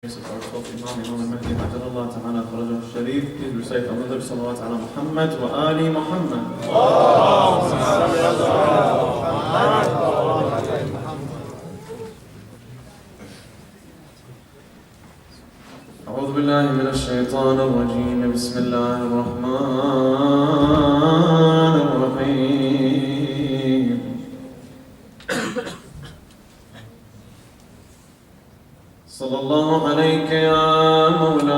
Our 12th Imam al-Mahdi Ajjallah Ta'ala Farajahu Sharif. Please recite another salawat ala Muhammad wa ali Muhammad. أعوذ بالله من الشيطان الرجيم. بسم الله الرحمن الرحيم. صلى الله عليك يا مولاي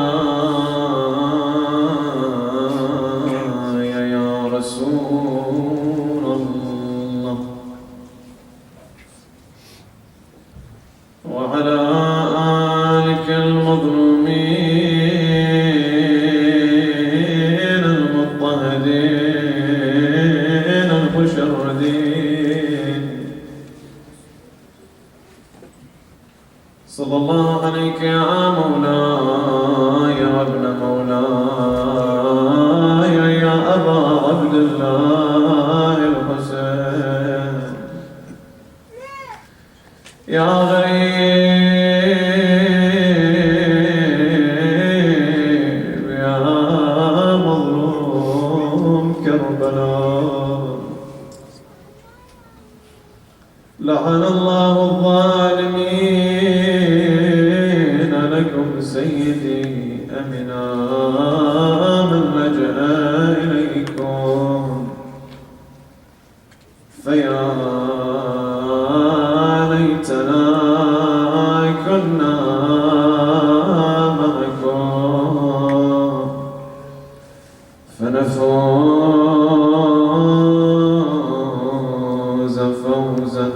يا رسول الله وعلى آلك المظلومين المضطهدين المشردين. صلى الله عليك يا مولاي وابن مولاي يا أبا عبد الله الحسين يا غريب يا مظلوم كربلاء. لعن الله الظالمين لكم سيدي أمنا من لجأ إليكم فيا ليتنا كنا معكم فنفوز فوزا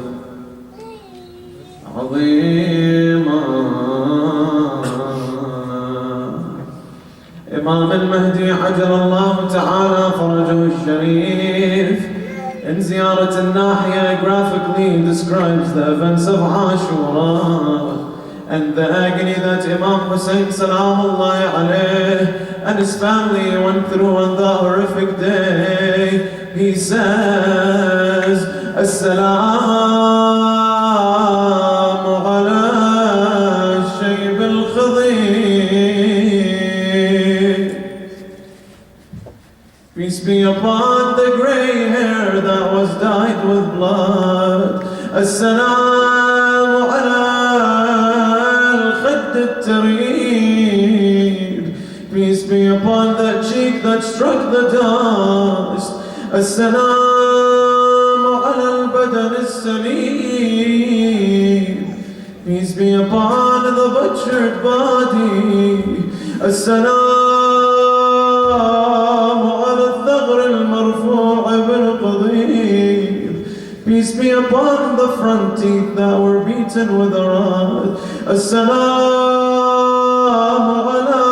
عظيما. إمام المهدي عجل الله تعالى فرجه الشريف in زيارة الناحية graphically describes the events of Ashura and the agony that Imam Hussein Salamullahi alayh and his family went through on the horrific day. He says, As-salamu ala shayb al-khadid. Peace be upon the gray hair that was dyed with blood. As-salamu ala al-khadd al-tareeb. Peace be upon that cheek that struck the dust. As-salamu ala al-badan al-salim. Peace be upon the butchered body. As-salamu ala al-thagr al-marfu' bil-qadib. Peace be upon the front teeth that were beaten with a rod. As-salamu ala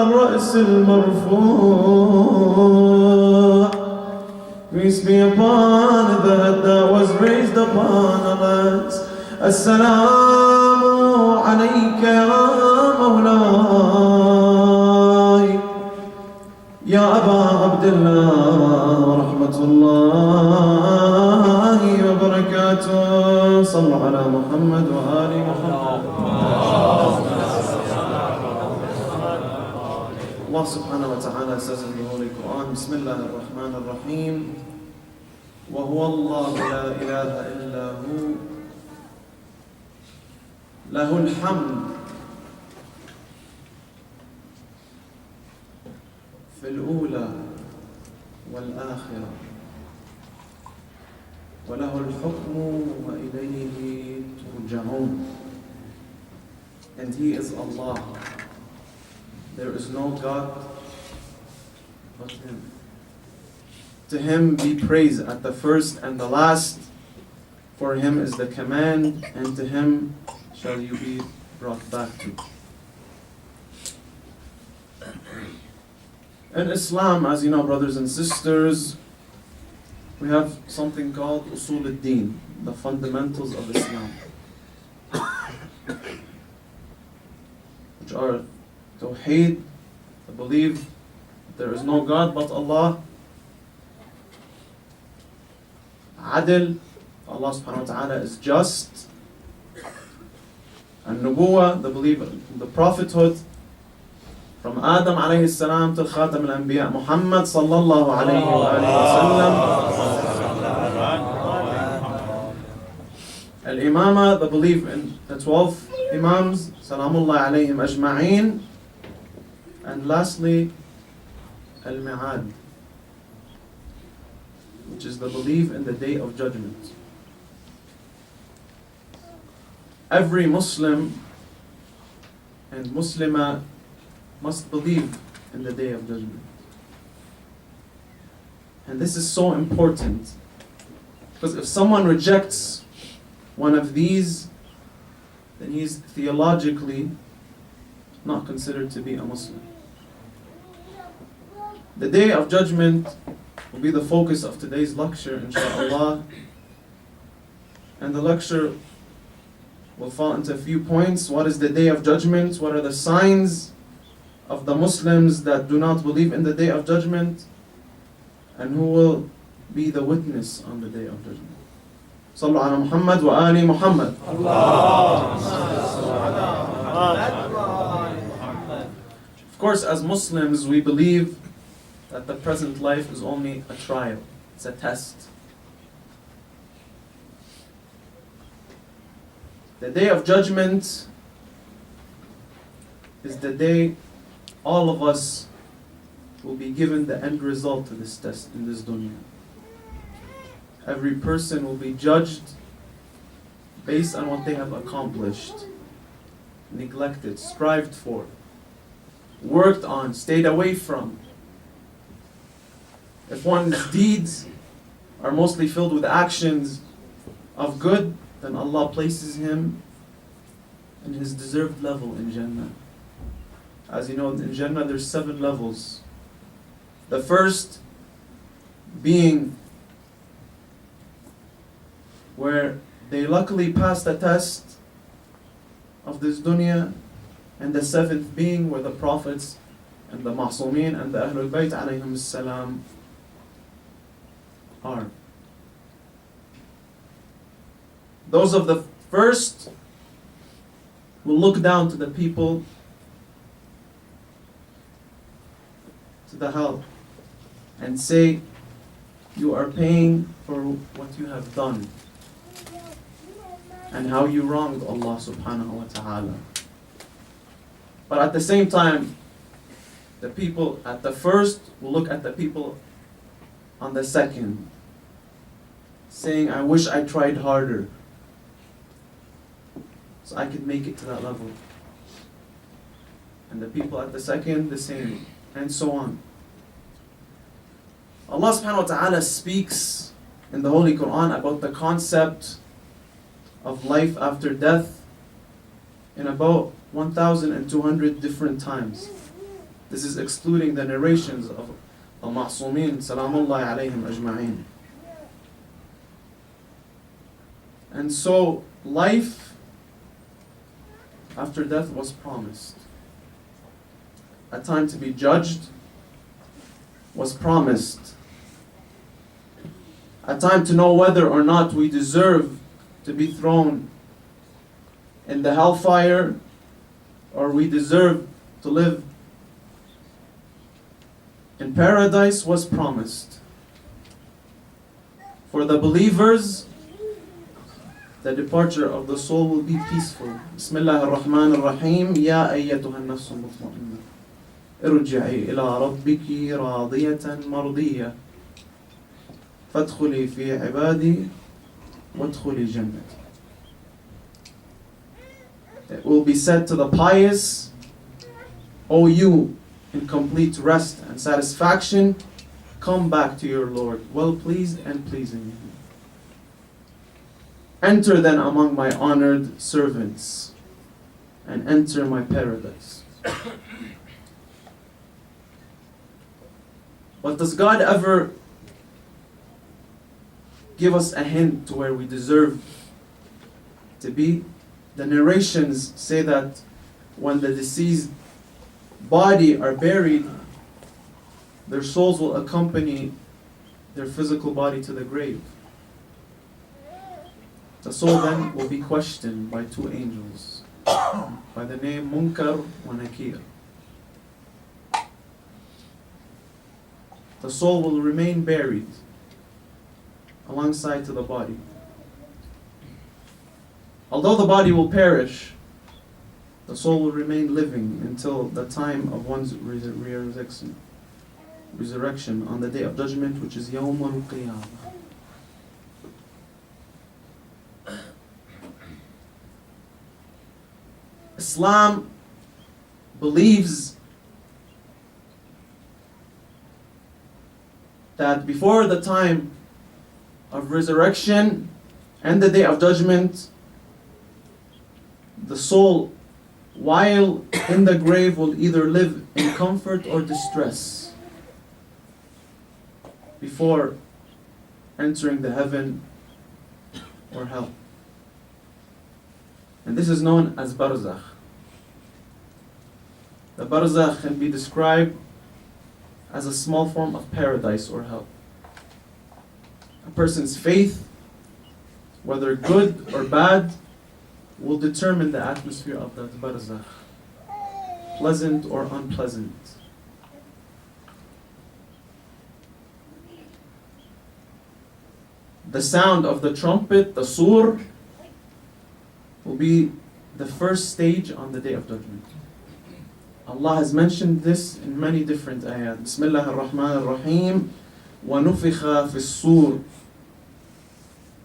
ar-ra's al-marfu'. Peace be upon the head that was raised upon us. As-salamu alayka ya mawlay ya Aba Abdullah rahmatullahi wa barakatuh. Sallu ala Muhammad wa ali Muhammad. Allah subhanahu wa ta'ala says in the Holy Quran, Bismillah ar-Rahman ar-Rahim, وَهُوَ اللَّهُ لَا إِلَهَ إِلَّا هُ لَهُ الْحَمْدُ في الأولى والآخرة وله الحكم وإليه ترجعون. And He is Allah. There is no God but Him. To Him be praise at the first and the last. For Him is the command, and to Him shall you be brought back to. In Islam, as you know, brothers and sisters, we have something called Usul al-Din, the fundamentals of Islam, which are Tawheed, to believe there is no God but Allah, Adl, Allah subhanahu wa ta'ala is just, and Nubuwa, the belief in the prophethood, from Adam alayhi salam to Khatam al-Anbiya, Muhammad sallallahu alayhi wa sallam. Al-Imama, the belief in the 12 Imams, salamullah alayhim ajma'een. And lastly, Al-Mi'ad, which is the belief in the Day of Judgment. Every Muslim and Muslimah must believe in the Day of Judgment. And this is so important, because if someone rejects one of these, then he is theologically not considered to be a Muslim. The Day of Judgment will be the focus of today's lecture, inshaAllah. And the lecture will fall into a few points. What is the Day of Judgment? What are the signs of the Muslims that do not believe in the Day of Judgment? And who will be the witness on the Day of Judgment? Sallu ala Muhammad wa ali Muhammad. Of course, as Muslims, we believe that the present life is only a trial. It's a test. The Day of Judgment is the day all of us will be given the end result of this test in this dunya. Every person will be judged based on what they have accomplished, neglected, strived for, worked on, stayed away from. If one's deeds are mostly filled with actions of good, then Allah places him in his deserved level in Jannah. As you know, in Jannah there's 7 levels. The first being where they luckily passed the test of this dunya, and the 7th being where the prophets and the Ma'sumeen and the Ahlul Bayt alayhim salam are. Those of the first will look down to the people, to the hell, and say, you are paying for what you have done and how you wronged Allah subhanahu wa ta'ala. But at the same time, the people at the first will look at the people on the second, saying, I wish I tried harder so I could make it to that level. And the people at the second, the same, and so on. Allah subhanahu wa ta'ala speaks in the Holy Quran about the concept of life after death in about 1,200 different times. This is excluding the narrations of al-Ma'sumeen, salamullahi alayhim ajma'een. And so, life after death was promised. A time to be judged was promised. A time to know whether or not we deserve to be thrown in the hellfire, or we deserve to live in paradise, was promised. For the believers, the departure of the soul will be peaceful. Bismillah ar-Rahman ar-Rahim. Ya ayyatuha an-nafs al-mutma'inna, irji'i ila rabbiki radiyatan mardiyya, fadkhuli fi ibadi wadkhuli jannati. It will be said to the pious, O you in complete rest and satisfaction, come back to your Lord, well pleased and pleasing Him. Enter then among my honored servants, and enter my paradise. But does God ever give us a hint to where we deserve to be? The narrations say that when the deceased body are buried, their souls will accompany their physical body to the grave. The soul then will be questioned by 2 angels. by the name Munkar wa Nakir. The soul will remain buried alongside to the body. Although the body will perish, the soul will remain living until the time of one's resurrection on the day of judgment, which is Yawm al-Qiyamah. Islam believes that before the time of resurrection and the day of judgment, the soul, while in the grave, will either live in comfort or distress before entering the heaven or hell. And this is known as barzakh. The barzakh can be described as a small form of paradise or hell. A person's faith, whether good or bad, will determine the atmosphere of that barzakh, pleasant or unpleasant. The sound of the trumpet, the sur, will be the first stage on the day of judgment. Allah has mentioned this in many different ayat. Bismillah ar-Rahman ar-Rahim. وَنُفِخَ فِي الصُّورِ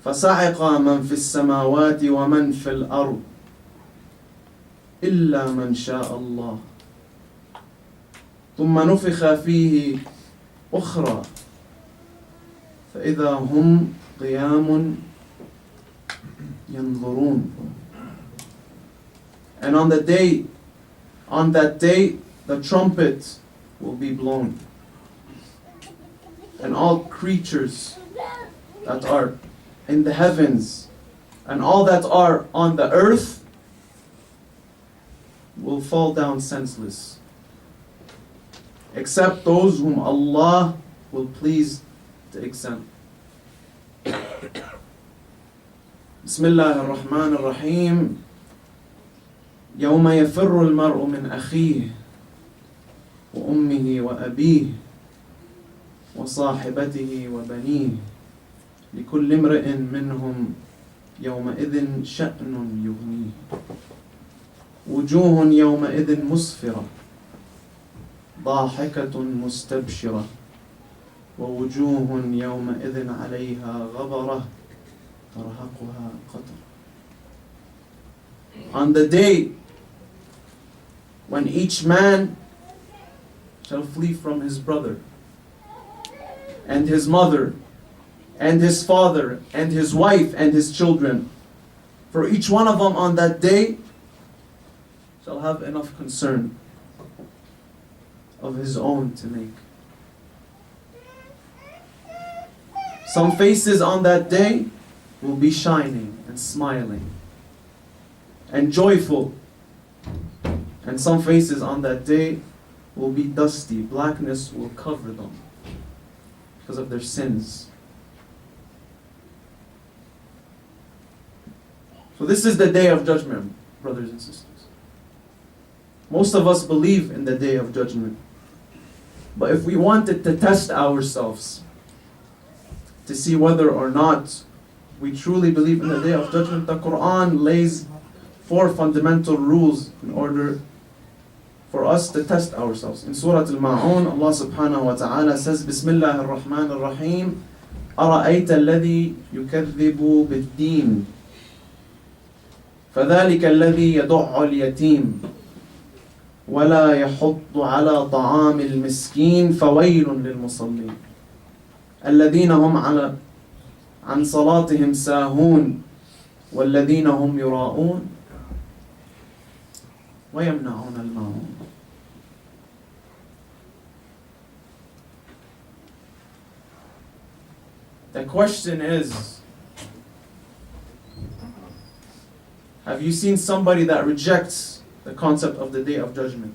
فَصَعِقَ مَنْ فِي السَّمَاوَاتِ وَمَنْ فِي الْأَرْضِ إِلَّا مَنْ شَاءَ اللَّهُ ثُمَّ نُفِخَ فِيهِ أُخْرَى فَإِذَا هُمْ قِيَامٌ يَنْظُرُونَ. And on that day, the trumpet will be blown. And all creatures that are in the heavens and all that are on the earth will fall down senseless, except those whom Allah will please to exempt. Bismillah ar-Rahman ar-Rahim. يوم يفر المرء من أخيه وأمه وأبيه وصاحبته وبنيه لكل امرئ منهم يومئذ شأن يغنيه وجوه يومئذ مسفرة ضاحكة مستبشرة ووجوه يومئذ عليها غبرة ترهقها قترة. On the day when each man shall flee from his brother and his mother and his father and his wife and his children, for each one of them on that day shall have enough concern of his own to make. Some faces on that day will be shining and smiling and joyful, and some faces on that day will be dusty. Blackness will cover them because of their sins. So this is the day of judgment, brothers and sisters. Most of us believe in the day of judgment. But if we wanted to test ourselves to see whether or not we truly believe in the day of judgment, the Quran lays 4 fundamental rules in order for us to test ourselves. In Surah Al-Ma'un, Allah subhanahu wa ta'ala says, Bismillah ar-Rahman ar-Rahim, أَرَأَيْتَ الَّذِي يُكَذِّبُ بِالدِّينِ فَذَلِكَ الَّذِي يَدُعُّ الْيَتِيمِ وَلَا يَحُضُّ عَلَى طَعَامِ الْمِسْكِينِ فَوَيْلٌ لِلْمُصَلِّينَ الَّذِينَ هُمْ عَنْ صَلَاتِهِمْ سَاهُونَ وَالَّذِينَ هُمْ يُرَاءُونَ وَيَمْنَعُونَ الْمَاعُونَ. The question is, have you seen somebody that rejects the concept of the day of judgment?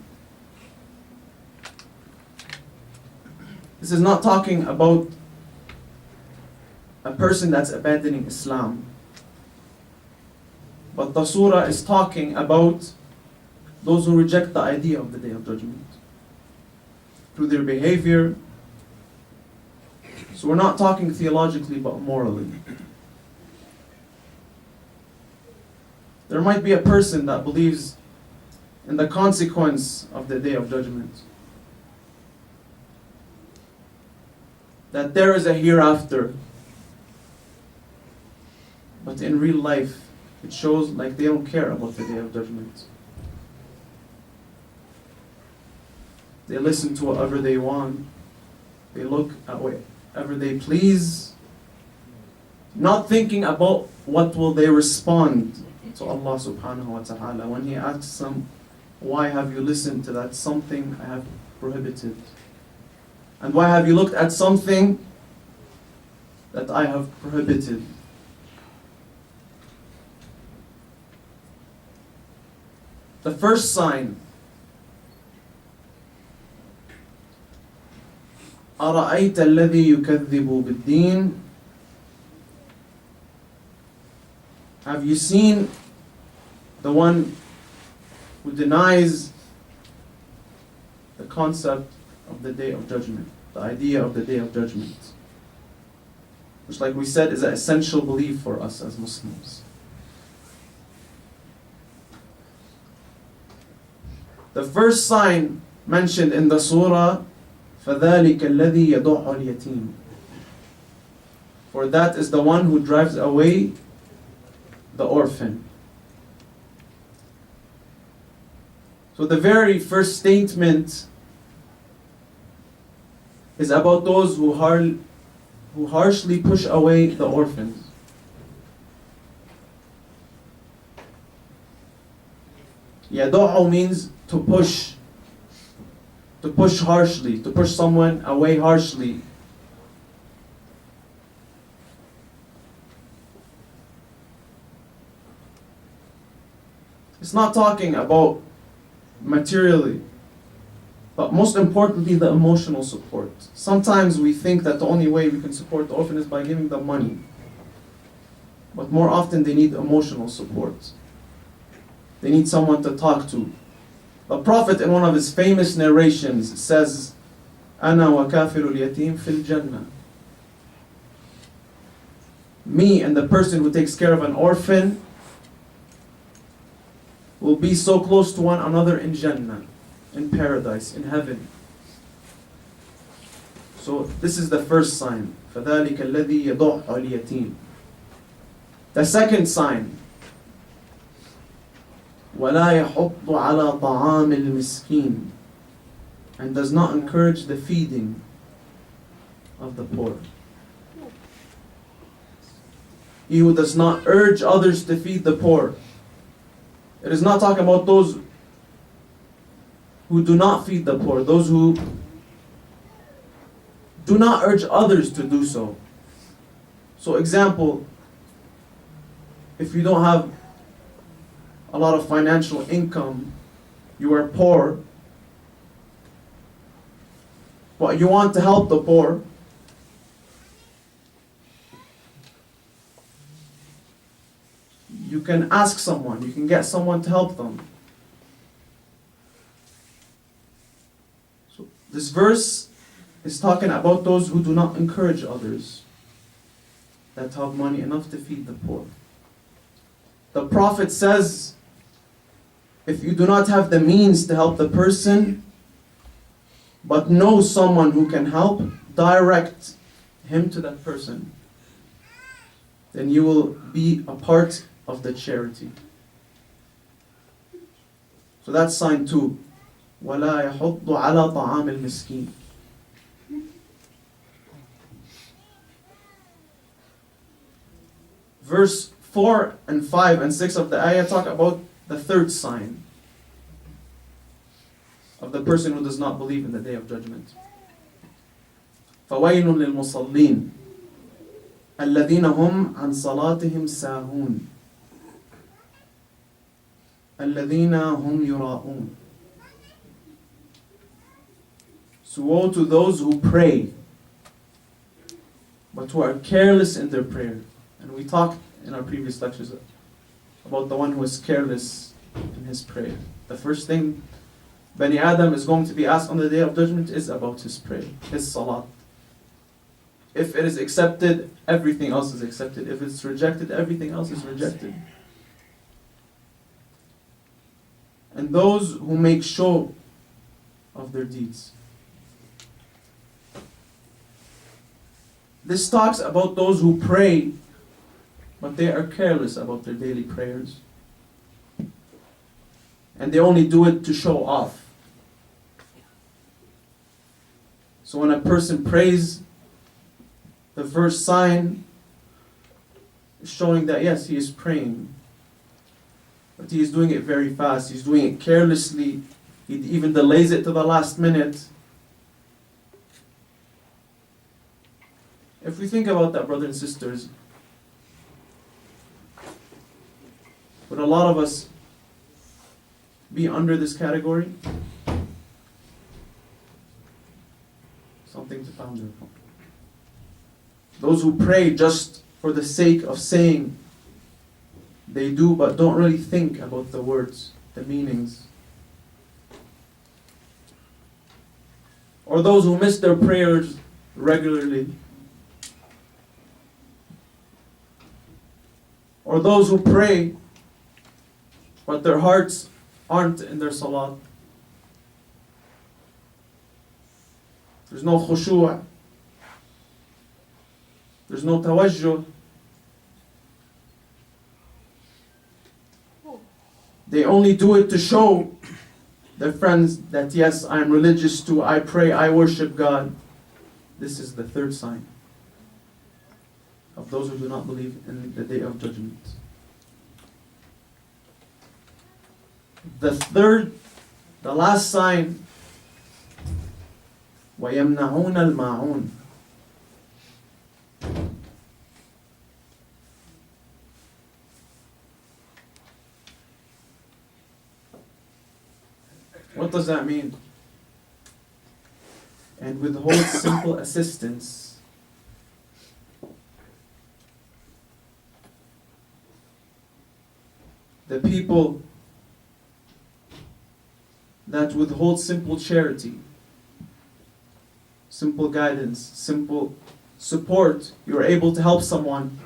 This is not talking about a person that's abandoning Islam. But the surah is talking about those who reject the idea of the Day of Judgment through their behavior. So we're not talking theologically but morally. There might be a person that believes in the consequence of the Day of Judgment, that there is a hereafter, but in real life it shows like they don't care about the Day of Judgment. They listen to whatever they want, they look at whatever they please, not thinking about what will they respond to Allah subhanahu wa ta'ala when He asks them, why have you listened to that something I have prohibited? And why have you looked at something that I have prohibited? The first sign, أَرَأَيْتَ الَّذِي يُكَذِّبُ بِالدِّينِ. Have you seen the one who denies the concept of the Day of Judgment, the idea of the Day of Judgment, which, like we said, is an essential belief for us as Muslims. The first sign mentioned in the surah, فَذَلِكَ الَّذِي يَدُعُّ الْيَتِيمِ. For that is the one who drives away the orphan. So the very first statement is about those who harshly push away the orphans. Yadu'u means to push harshly, to push someone away harshly. It's not talking about materially, but most importantly, the emotional support. Sometimes we think that the only way we can support the orphan is by giving them money. But more often they need emotional support. They need someone to talk to. The Prophet, in one of his famous narrations, says, أَنَا وَكَافِرُ الْيَتِيمِ فِي الْجَنَّةِ. Me and the person who takes care of an orphan will be so close to one another in Jannah, in paradise, in heaven. So this is the first sign. فَذَلِكَ الَّذِي يَضُعُّ الْيَتِيمِ. The second sign, وَلَا يَحُضُّ عَلَى طَعَامِ الْمِسْكِينِ. And does not encourage the feeding of the poor. He who does not urge others to feed the poor. It is not talking about those who do not feed the poor, those who do not urge others to do so. So example, if you don't have a lot of financial income, you are poor, but you want to help the poor, you can ask someone, you can get someone to help them. So this verse is talking about those who do not encourage others, that have money enough to feed the poor. The Prophet says, if you do not have the means to help the person, but know someone who can help, direct him to that person. Then you will be a part of the charity. So that's sign 2. وَلَا يَحُضُّ عَلَى طَعَامِ الْمِسْكِينِ. Verse 4 and 5 and 6 of the ayah talk about the third sign of the person who does not believe in the Day of Judgment. فَوَيْلٌ لِلْمُصَلِّينَ الَّذِينَ هُمْ عَنْ صَلَاتِهِمْ سَاهُونَ الَّذِينَ هُمْ يُرَاءُونَ. So woe to those who pray, but who are careless in their prayer. And we talked in our previous lectures about the one who is careless in his prayer. The first thing Bani Adam is going to be asked on the Day of Judgment is about his prayer, his salat. If it is accepted, everything else is accepted. If it's rejected, everything else is rejected. And those who make show of their deeds. This talks about those who pray, but they are careless about their daily prayers. And they only do it to show off. So when a person prays, the first sign is showing that yes, he is praying. But he is doing it very fast. He's doing it carelessly. He even delays it to the last minute. If we think about that, brothers and sisters, would a lot of us be under this category? Something to ponder upon. Those who pray just for the sake of saying they do, but don't really think about the words, the meanings. Or those who miss their prayers regularly. Or those who pray, but their hearts aren't in their salat. There's no khushu'. There's no tawajjuh. They only do it to show their friends that yes, I'm religious too, I pray, I worship God. This is the third sign of those who do not believe in the Day of Judgment. The last sign, وَيَمْنَعُونَ الْمَاعُونَ. What does that mean? And withhold simple assistance. The people that withhold simple charity, simple guidance, simple support, you're able to help someone,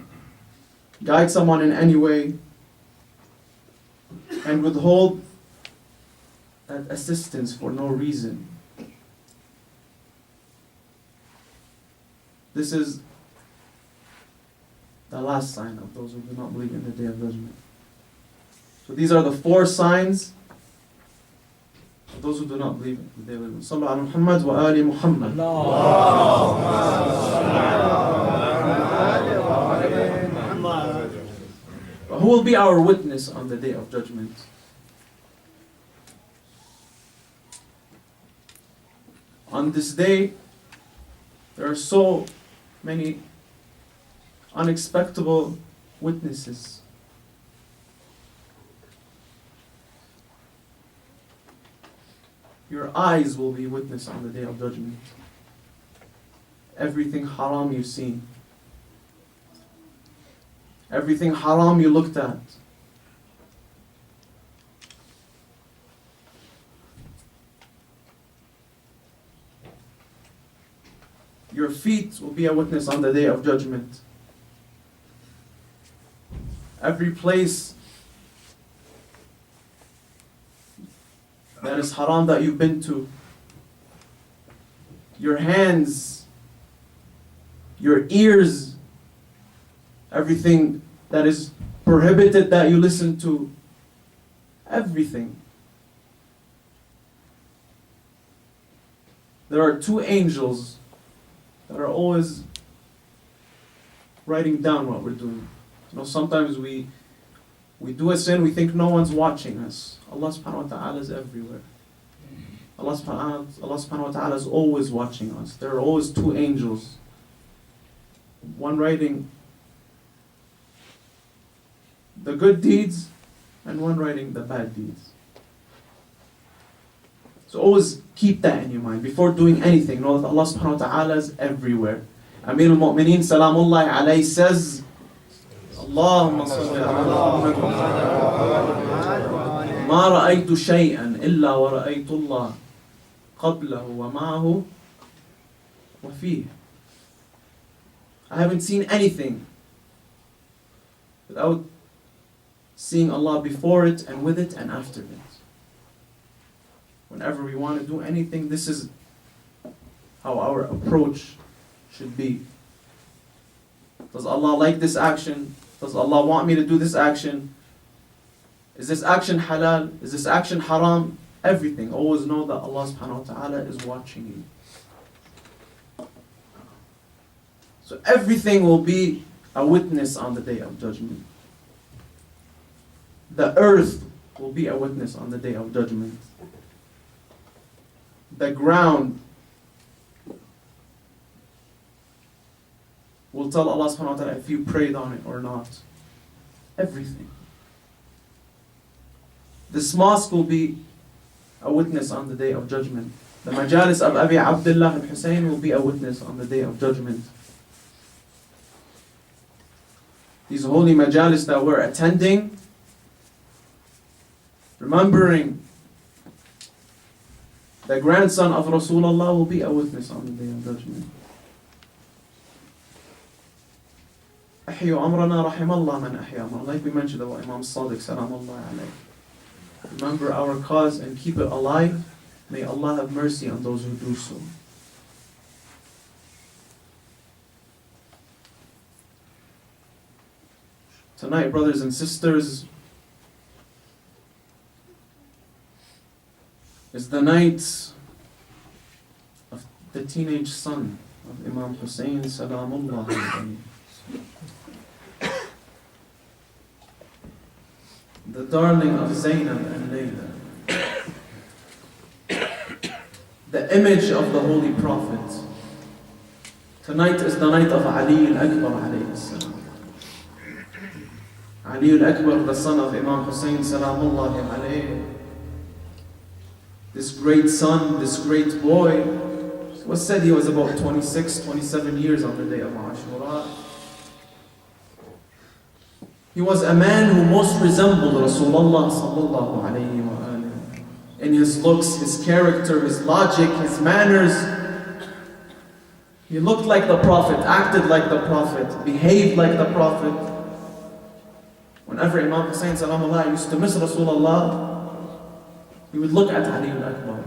guide someone in any way, and withhold that assistance for no reason. This is the last sign of those who do not believe in the Day of Judgment. So these are the 4 signs of those who do not believe in the Day of Judgment. Sallu ala Muhammad wa ali Muhammad. But who will be our witness on the Day of Judgment? On this day, there are so many unexpected witnesses. Your eyes will be witness on the Day of Judgment. Everything haram you've seen, everything haram you looked at, your feet will be a witness on the Day of Judgment. Every place that is haram that you've been to, your hands, your ears, everything that is prohibited that you listen to, everything. There are 2 angels that are always writing down what we're doing. You know, sometimes we do a sin, we think no one's watching us. Allah subhanahu wa ta'ala is everywhere. Allah subhanahu wa ta'ala is always watching us. There are always 2 angels. One writing the good deeds and one writing the bad deeds. So always keep that in your mind before doing anything. Know that Allah subhanahu wa ta'ala is everywhere. Amir al-Mu'mineen Salamullahi alayhi says, اللهم صل على محمد ما رأيت شيئا إلا ورأيت الله قبله ومعه وفيه. I haven't seen anything without seeing Allah before it and with it and after it. Whenever we want to do anything, this is how our approach should be. Does Allah like this action? Does Allah want me to do this action? Is this action halal? Is this action haram? Everything. Always know that Allah subhanahu wa ta'ala is watching you. So everything will be a witness on the day of judgment. The earth will be a witness on the day of judgment. The ground will tell Allah subhanahu wa ta'ala if you prayed on it or not. Everything. This mosque will be a witness on the day of judgment. The majalis of Abi Abdullah al-Hussein will be a witness on the day of judgment. These holy majalis that we're attending, remembering the grandson of Rasulullah will be a witness on the day of judgment. أحيوا أمرنا رحم الله من أحيا أمرنا. Like we mentioned about Imam Sadiq salamullah alayhi. Remember our cause and keep it alive. May Allah have mercy on those who do so. Tonight, brothers and sisters, is the night of the teenage son of Imam Hussein salamullah alayhi. The darling of Zainab and Layla. The image of the Holy Prophet. Tonight is the night of Ali al-Akbar alayhi salam. Ali al-Akbar, the son of Imam Hussein salamullahi alayhi. This great son, this great boy, it was said he was about 26, 27 years on the day of Ashura. He was a man who most resembled Rasulullah sallallahu alayhi wa alayhi. In his looks, his character, his logic, his manners. He looked like the Prophet, acted like the Prophet, behaved like the Prophet. Whenever Imam Hussein salamullah used to miss Rasulullah, he would look at Ali al-Akbar,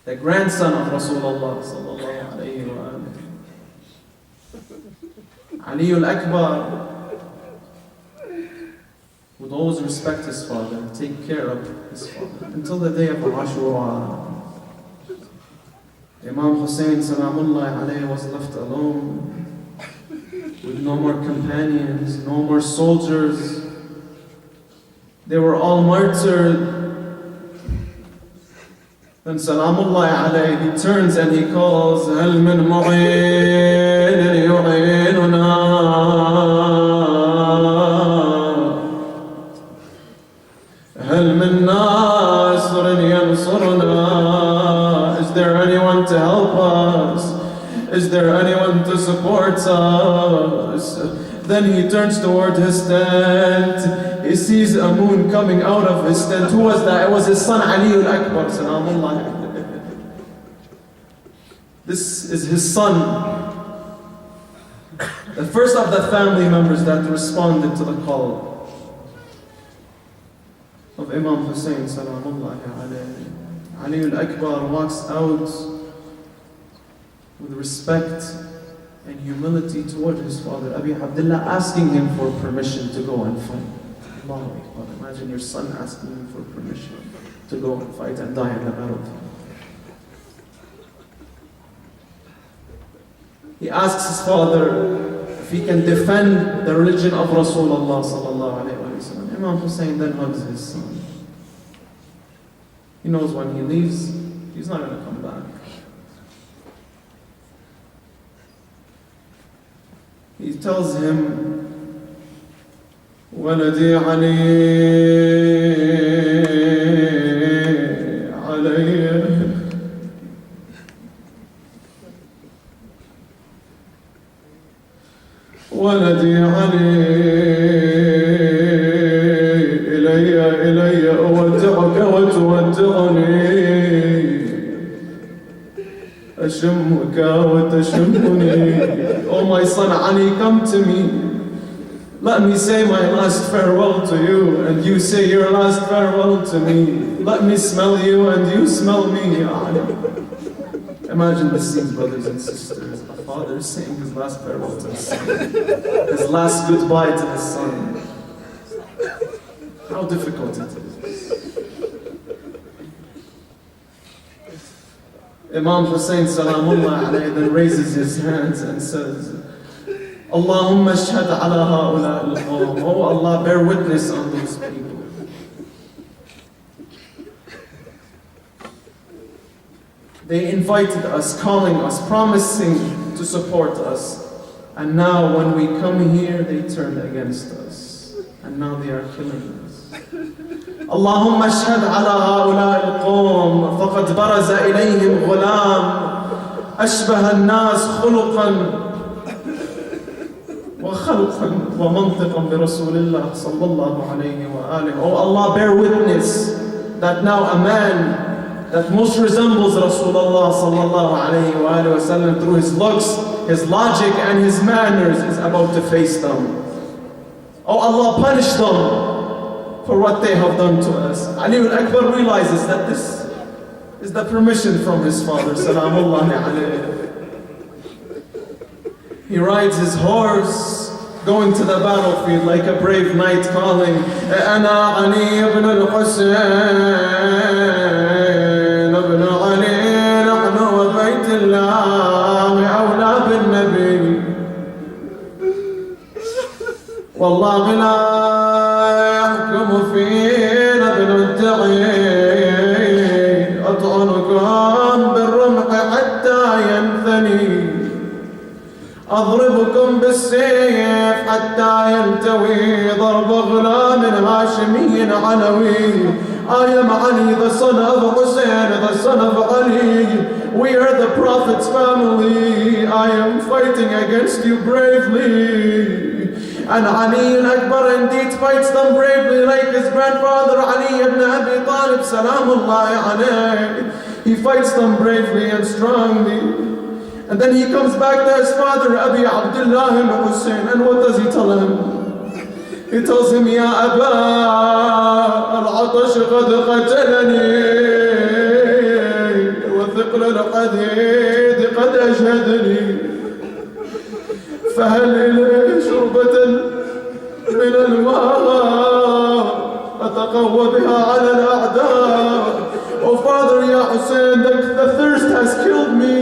the grandson of Rasulullah sallallahu alayhi wa alayhi. Ali al-Akbar would always respect his father, take care of his father, until the day of Ashura. Imam Hussein salamullah alayhi was left alone, with no more companions, no more soldiers. They were all martyred. Then salamullah alayhi, he turns and he calls, هل من معين يعيننا هل من ناصر ينصرنا. Is there anyone to help us? Is there anyone to support us? Then he turns toward his tent. He sees a moon coming out of his tent. Who was that? It was his son Ali al-Akbar. This is his son. The first of the family members that responded to the call of Imam Hussein salamullahi alayhi. Ali al-Akbar walks out with respect and humility toward his father, Abi Abdullah, asking him for permission to go and fight. Allahu Akbar. Imagine your son asking you for permission to go and fight and die in the battlefield. He asks his father if he can defend the religion of Rasulullah sallallahu alayhi wa sallam. Imam Hussein then hugs his son. He knows when he leaves, he's not going to come back. He tells him, ولدي علي ولدي أشمك وتشمني. Oh my son Ali, come to me. Let me say my last farewell to you, and you say your last farewell to me. Let me smell you, and you smell me, Ya Ali. Imagine the scene, brothers and sisters. A father saying his last farewell to his son, his last goodbye to his son. How difficult it is. Imam Hussein Salamullah alayhi then raises his hands and says, Allahumma ashhad ala ha'ula al-qawm. Oh Allah, bear witness on those people. They invited us, calling us, promising to support us. And now when we come here, they turn against us. And now they are killing us. اللهم اشهد على هؤلاء القوم فقد برز إليهم غلام أشبه الناس خلقا وخلقا ومنطقا برسول الله صلى الله عليه وآله. Oh Allah, bear witness that now a man that most resembles Rasulullah sallallahu alayhi wa alihi wa sallam through his looks, his logic and his manners is about to face them. Oh Allah, punish them for what they have done to us. Ali al-Akbar realizes that this is the permission from his father, Salamullahi alayhi. He rides his horse, going to the battlefield like a brave knight calling, أنا علي ibn al-Husayn ibn Ali, نحن وبيت الله أولى بالنبي. والله لا فينا بندعي أطعنكم بالرمح حتى ينثني أضربكم بالسيف حتى ينتوي ضرب غلام هاشمي علوي. I am Ali, the son of Hussein, the son of Ali. We are the Prophet's family. I am fighting against you bravely. And Ali al-Akbar indeed fights them bravely like his grandfather Ali ibn Abi Talib Salamullahi alayhi. He fights them bravely and strongly. And then he comes back to his father Abi Abdullah al-Hussein, and what does he tell him? He tells him, Ya Aba, al-Atash qad qatalani wa thiql al-Hadid qad ajhadani. فهل إلي شربة من الماء أتقوى بها على الأعداء. Oh Father, Ya Hussein, the thirst has killed me.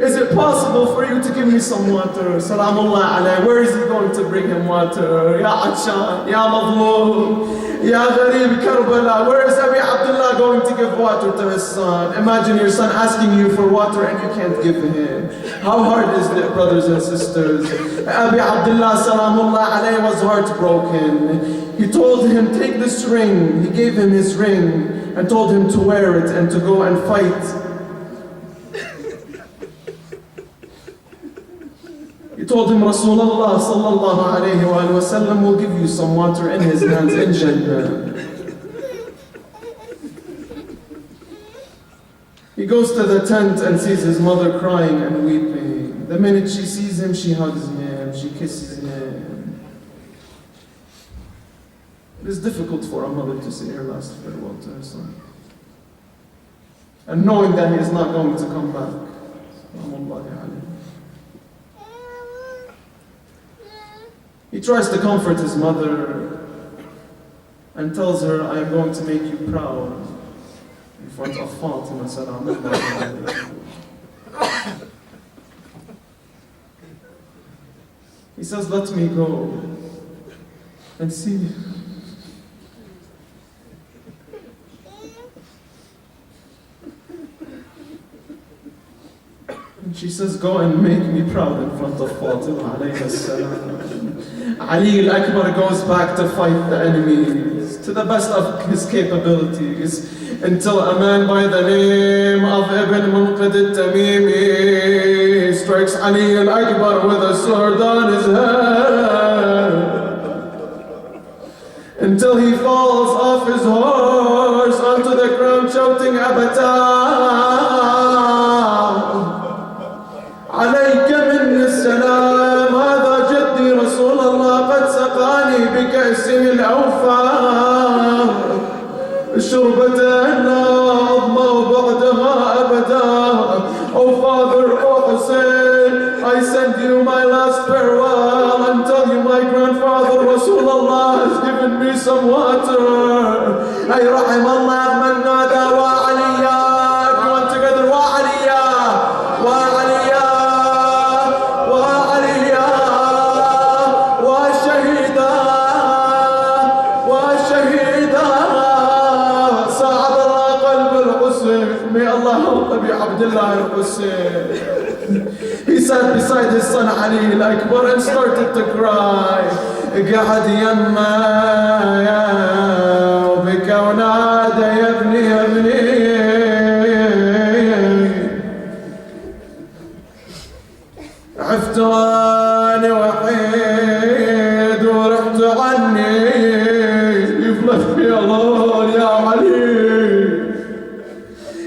Is it possible for you to give me some water? Salamullah alayhi. Where is he going to bring him water? Ya Atshan, Ya Madlum, Ya Gharib Karbala. Where is Abi Abdullah going to give water to his son? Imagine your son asking you for water and you can't give him. How hard is it, brothers and sisters? Abi Abdullah Salamullah alayhi was heartbroken. He told him, take this ring. He gave him his ring and told him to wear it and to go and fight. He told him Rasulullah sallallahu alayhi wa sallam will give you some water in his hands in Jannah. He goes to the tent and sees his mother crying and weeping. The minute she sees him, she hugs him, she kisses him. It is difficult for a mother to say her last farewell to her son. And knowing that he is not going to come back. He tries to comfort his mother and tells her, I am going to make you proud in front of Fatima Salamullah. He says, let me go and see. And she says, go and make me proud in front of Fatima alayhi salam. Ali al-Akbar goes back to fight the enemies to the best of his capabilities until a man by the name of Ibn Munqid al-Tamimi strikes Ali al-Akbar with a sword on his head until he falls off his horse onto the ground shouting, أبتاه عليك مني السلام، هذا جدي رسول الله قد سقاني بكأس الأوفى، شربته لا أظمأ بعدها أبدا. Oh Father, oh Hussein, I send you my last farewell and tell you my grandfather Rasulullah has given me some water. Ay rahim Allah man nada wa aliya. Everyone together, wa aliya, wa aliya, wa aliya, wa shahida, wa shahida. Sa'ad Allah qalb al-Hussein. May Allah help Abi Abdullah al-Hussein. He sat beside his son Ali al-Akbar and started to cry. قعد يما وبكى ونادى يا ابني يا ابني. عفت وانا وحيد ورحت عني. You've left me alone يا علي.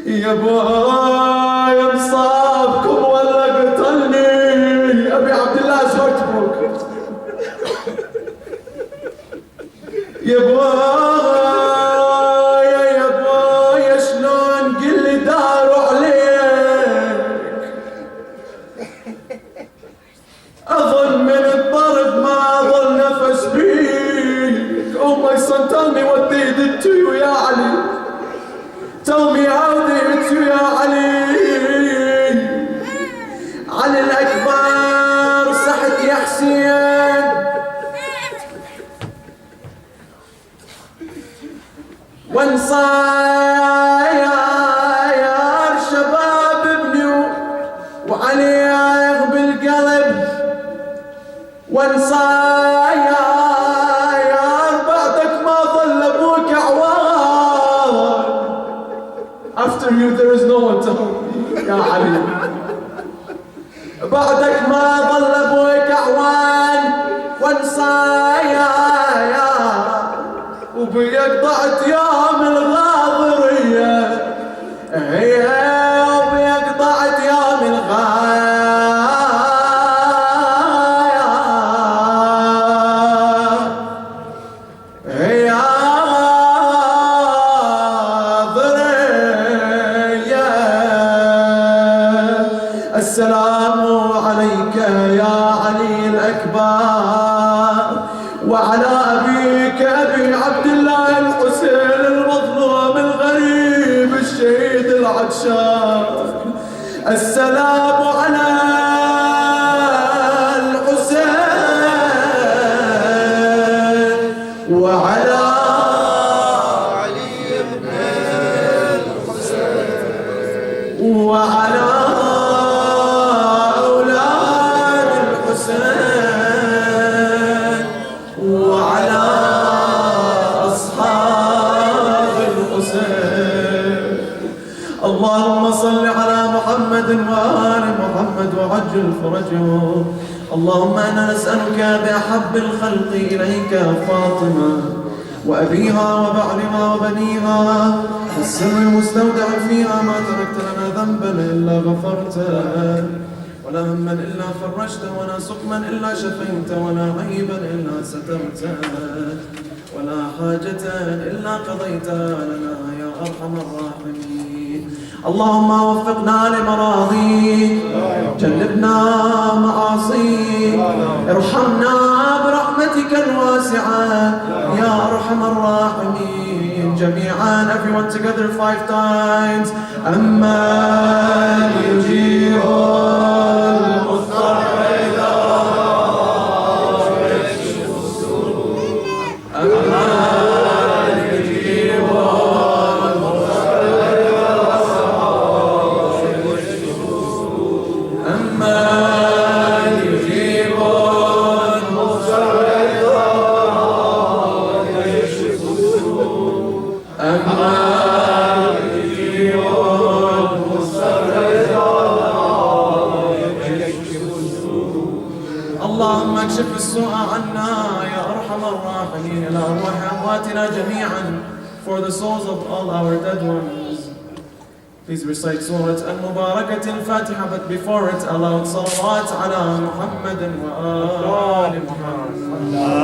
يا باي مصابكم ولا قتلني. أبي عبد الله is heartbroken. يا باي شلون قل لي داروا عليك. أظن من الضرب ما أظل نفس بيك. Oh my son, tell me what they did to you يا علي. Tell me how they hit you يا علي. علي الأكبر صحت يا حسين. وانصاير شباب ابني وعلي بالقلب. وانصاير بعدك ما ظل ابوك عوار. After you there is no one to help me يا علي. بعدك ما ظل ابوك اعوان. وانصاير وبيك ضعت يوم الغاضرية. هي وبيك ضعت يوم الغاية. هي ضرية. السلام عليك يا علي الأكبر وعلى أبيك أبي عبد الله الحسين المظلوم الغريب الشهيد العطشان. السلام على الحسين وعلى علي بن الحسين وعلى أولاد الحسين وعلى أصحاب الحسين. اللهم صل على محمد وآل محمد وعجل فرجهم. اللهم إنا نسألك بأحب الخلق إليك فاطمة وأبيها وبعلها وبنيها والسر المستودع فيها ما تركت لنا ذنبا إلا غفرته ولا هما إلا فرجته ولا سقما إلا شفيته ولا عيبا إلا سترته ولا حاجة إلا قضيتها لنا يا أرحم الراحمين. اللهم وفقنا لمراضيك جنبنا معاصيك ارحمنا برحمتك الواسعة يا أرحم الراحمين جميعا. Everyone together 5 times. أمن يجيب المضطر إذا يكشف السوء. أمن يجيب المضطر إذا يكشف السوء. أمن يجيب المضطر إذا يكشف السوء. أمن يجيب المضطر إذا يكشف السوء. اللهم اكشف السوء عنا يا أرحم الراحمين. إلى أرواح أمواتنا جميعا for the souls of all our dead ones. Please recite Surah Al-Mubarakat Al-Fatiha, but before it, aloud salawat ala Muhammadin wa ali Muhammad.